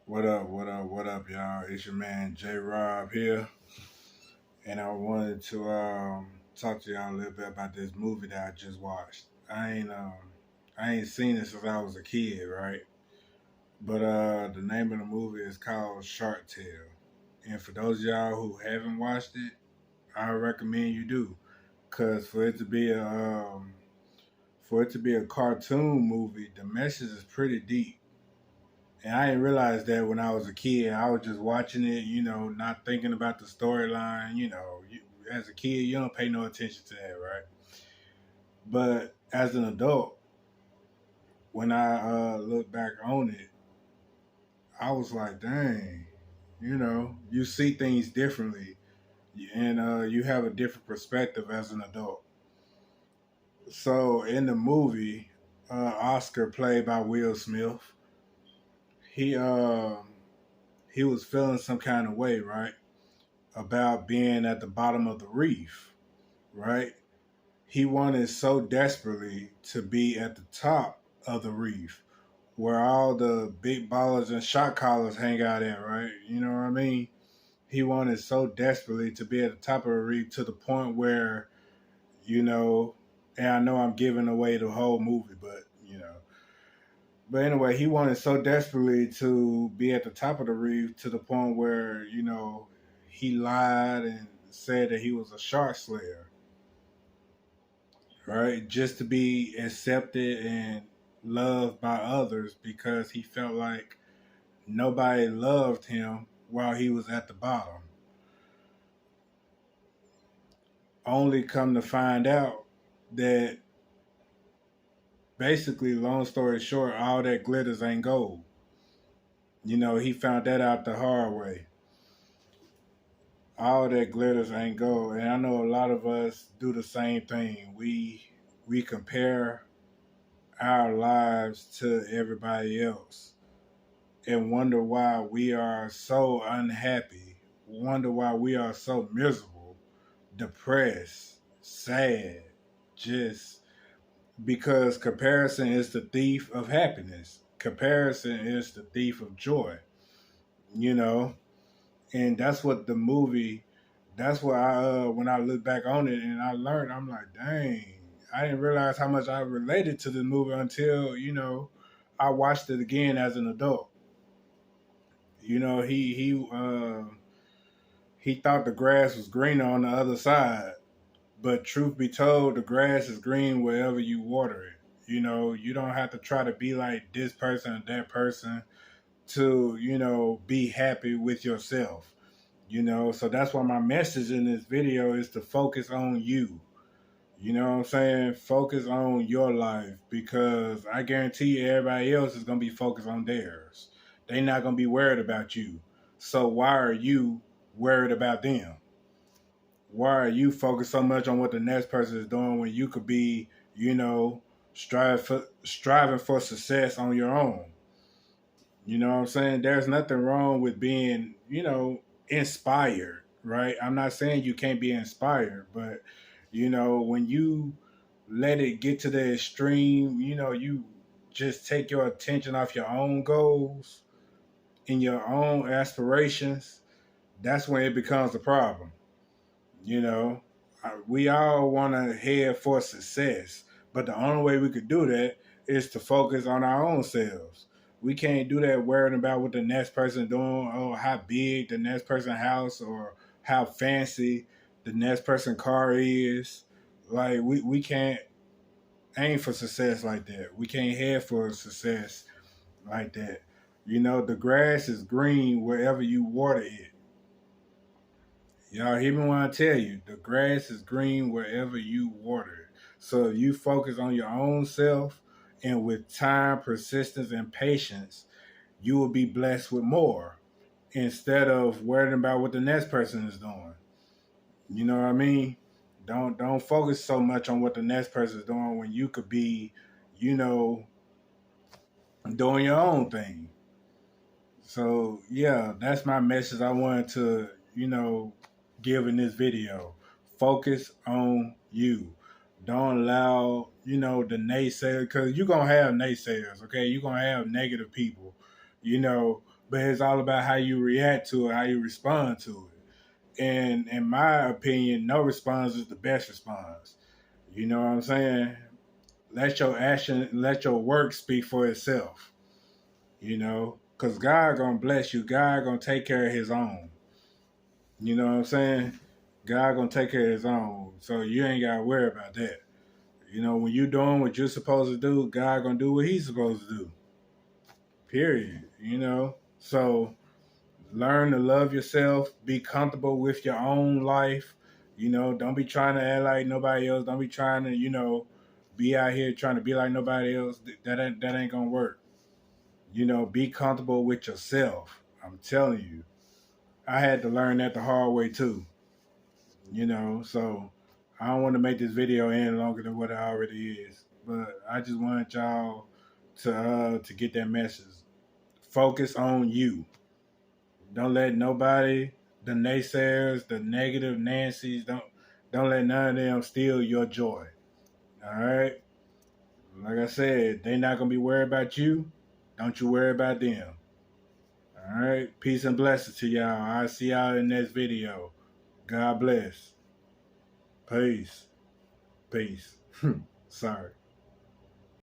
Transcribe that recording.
What up, what up, what up, y'all? It's your man J Rob here, and I wanted to talk to y'all a little bit about this movie that I just watched. I ain't seen it since I was a kid, right? But the name of the movie is called Shark Tale. And for those of y'all who haven't watched it, I recommend you do. Cause for it to be a cartoon movie, the message is pretty deep. And I didn't realize that when I was a kid. I was just watching it, not thinking about the storyline. As a kid, you don't pay no attention to that, right? But as an adult, when I look back on it, I was like, dang, you see things differently, and you have a different perspective as an adult. So in the movie, Oscar, played by Will Smith, he he was feeling some kind of way, right? About being at the bottom of the reef, right? He wanted so desperately to be at the top of the reef where all the big ballers and shot callers hang out at, right? You know what I mean? He wanted so desperately to be at the top of the reef to the point where, you know, and I know I'm giving away the whole movie, but anyway, he wanted so desperately to be at the top of the reef to the point where, he lied and said that he was a shark slayer, right? Just to be accepted and loved by others because he felt like nobody loved him while he was at the bottom. Only come to find out that basically, long story short, all that glitters ain't gold. He found that out the hard way. All that glitters ain't gold. And I know a lot of us do the same thing. We compare our lives to everybody else and wonder why we are so unhappy, wonder why we are so miserable, depressed, sad, just because comparison is the thief of happiness. Comparison is the thief of joy, you know? And that's what the movie, that's what when I look back on it and I learned, I'm like, dang, I didn't realize how much I related to the movie until, I watched it again as an adult. You know, he thought the grass was greener on the other side, but truth be told, the grass is green wherever you water it. You don't have to try to be like this person or that person to, be happy with yourself. So that's why my message in this video is to focus on you. You know what I'm saying? Focus on your life because I guarantee you everybody else is going to be focused on theirs. They're not going to be worried about you. So why are you worried about them? Why are you focused so much on what the next person is doing when you could be, striving for success on your own? You know what I'm saying? There's nothing wrong with being, inspired, right? I'm not saying you can't be inspired, but when you let it get to the extreme, you just take your attention off your own goals and your own aspirations, that's when it becomes a problem. You know, we all want to head for success, but the only way we could do that is to focus on our own selves. We can't do that worrying about what the next person doing, or how big the next person house, or how fancy the next person car is. Like we can't aim for success like that. We can't head for success like that. The grass is green wherever you water it. Y'all hear me when I tell you the grass is green wherever you water it. So if you focus on your own self and with time, persistence, and patience, you will be blessed with more instead of worrying about what the next person is doing. You know what I mean? Don't focus so much on what the next person is doing when you could be, you know, doing your own thing. So yeah, that's my message I wanted to, give in this video. Focus on you. Don't allow, the naysayers, because you're gonna have naysayers, okay? You're gonna have negative people, you know, but it's all about how you react to it, how you respond to it. And in my opinion, no response is the best response. You know what I'm saying? Let your action, let your work speak for itself. You know, because God gonna bless you. God gonna take care of His own. You know what I'm saying? God gonna take care of His own, so you ain't gotta worry about that. You know, when you doing what you're supposed to do, God gonna do what He's supposed to do. Period. You know, so learn to love yourself. Be comfortable with your own life. You know, don't be trying to act like nobody else. Don't be trying to, be out here trying to be like nobody else. That ain't gonna work. You know, be comfortable with yourself. I'm telling you, I had to learn that the hard way too. You know, so I don't want to make this video any longer than what it already is. But I just wanted y'all to get that message. Focus on you. Don't let nobody, the naysayers, the negative Nancy's, don't let none of them steal your joy. All right. Like I said, they not gonna be worried about you. Don't you worry about them. All right. Peace and blessings to y'all. I'll see y'all in the next video. God bless. Peace. Peace. Sorry.